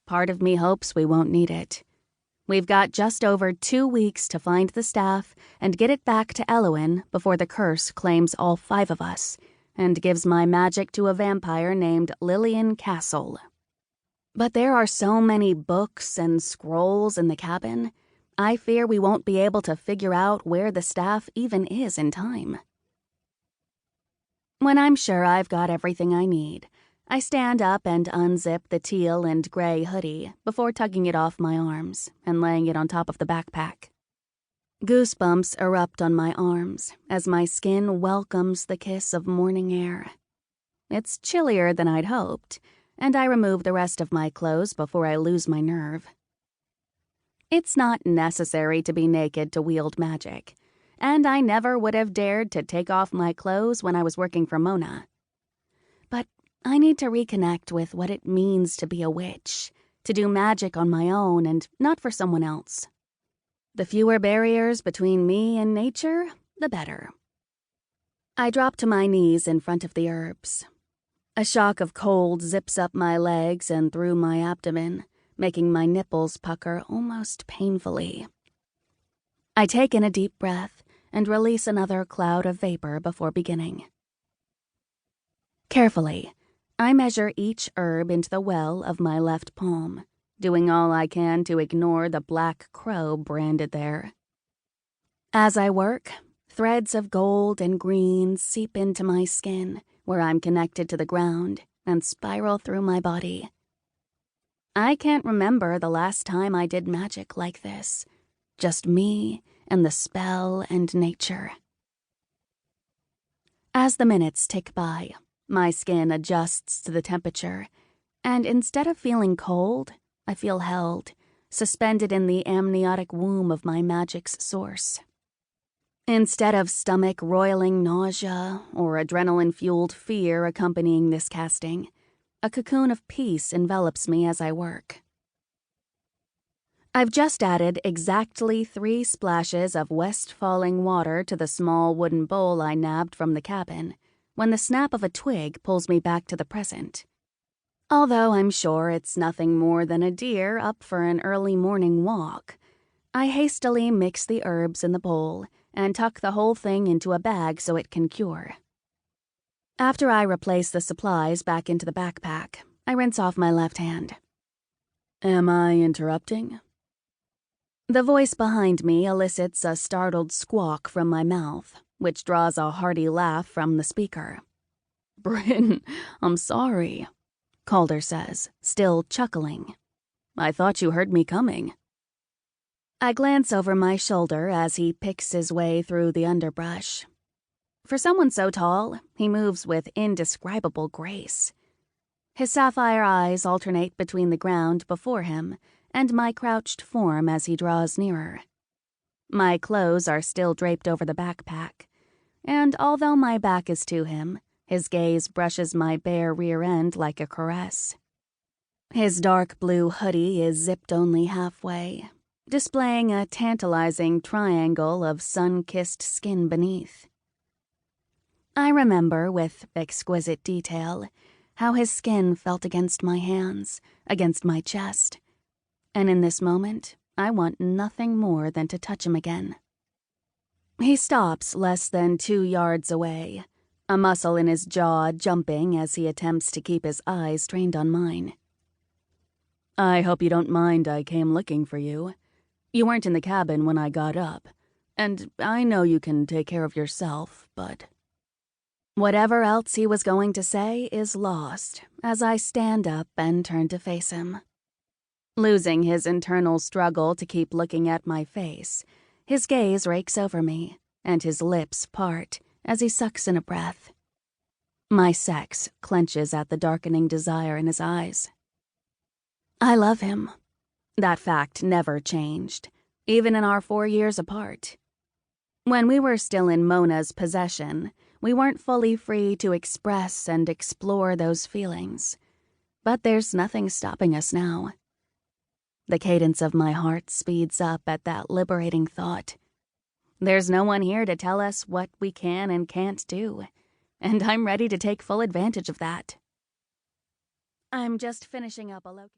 part of me hopes we won't need it. We've got just over 2 weeks to find the staff and get it back to Elowen before the curse claims all 5 of us and gives my magic to a vampire named Lillian Castle. But there are so many books and scrolls in the cabin, I fear we won't be able to figure out where the staff even is in time. When I'm sure I've got everything I need, I stand up and unzip the teal and gray hoodie before tugging it off my arms and laying it on top of the backpack. Goosebumps erupt on my arms as my skin welcomes the kiss of morning air. It's chillier than I'd hoped, and I remove the rest of my clothes before I lose my nerve. It's not necessary to be naked to wield magic, and I never would have dared to take off my clothes when I was working for Mona. But I need to reconnect with what it means to be a witch, to do magic on my own and not for someone else. The fewer barriers between me and nature, the better. I drop to my knees in front of the herbs. A shock of cold zips up my legs and through my abdomen, making my nipples pucker almost painfully. I take in a deep breath and release another cloud of vapor before beginning. Carefully, I measure each herb into the well of my left palm, doing all I can to ignore the black crow branded there. As I work, threads of gold and green seep into my skin, where I'm connected to the ground, and spiral through my body. I can't remember the last time I did magic like this. Just me and the spell and nature. As the minutes tick by, my skin adjusts to the temperature, and instead of feeling cold, I feel held, suspended in the amniotic womb of my magic's source. Instead of stomach-roiling nausea or adrenaline-fueled fear accompanying this casting, a cocoon of peace envelops me as I work. I've just added exactly 3 splashes of west-falling water to the small wooden bowl I nabbed from the cabin when the snap of a twig pulls me back to the present. Although I'm sure it's nothing more than a deer up for an early morning walk, I hastily mix the herbs in the bowl and tuck the whole thing into a bag so it can cure. After I replace the supplies back into the backpack, I rinse off my left hand. Am I interrupting? The voice behind me elicits a startled squawk from my mouth, which draws a hearty laugh from the speaker. Bryn, I'm sorry, Calder says, still chuckling. I thought you heard me coming. I glance over my shoulder as he picks his way through the underbrush. For someone so tall, he moves with indescribable grace. His sapphire eyes alternate between the ground before him and my crouched form as he draws nearer. My clothes are still draped over the backpack, and although my back is to him, his gaze brushes my bare rear end like a caress. His dark blue hoodie is zipped only halfway, displaying a tantalizing triangle of sun-kissed skin beneath. I remember with exquisite detail how his skin felt against my hands, against my chest, and in this moment, I want nothing more than to touch him again. He stops less than 2 yards away, a muscle in his jaw jumping as he attempts to keep his eyes trained on mine. I hope you don't mind I came looking for you. You weren't in the cabin when I got up, and I know you can take care of yourself, but... Whatever else he was going to say is lost as I stand up and turn to face him. Losing his internal struggle to keep looking at my face, his gaze rakes over me, and his lips part as he sucks in a breath. My sex clenches at the darkening desire in his eyes. I love him. That fact never changed, even in our 4 years apart. When we were still in Mona's possession, we weren't fully free to express and explore those feelings. But there's nothing stopping us now. The cadence of my heart speeds up at that liberating thought. There's no one here to tell us what we can and can't do, and I'm ready to take full advantage of that. I'm just finishing up a location.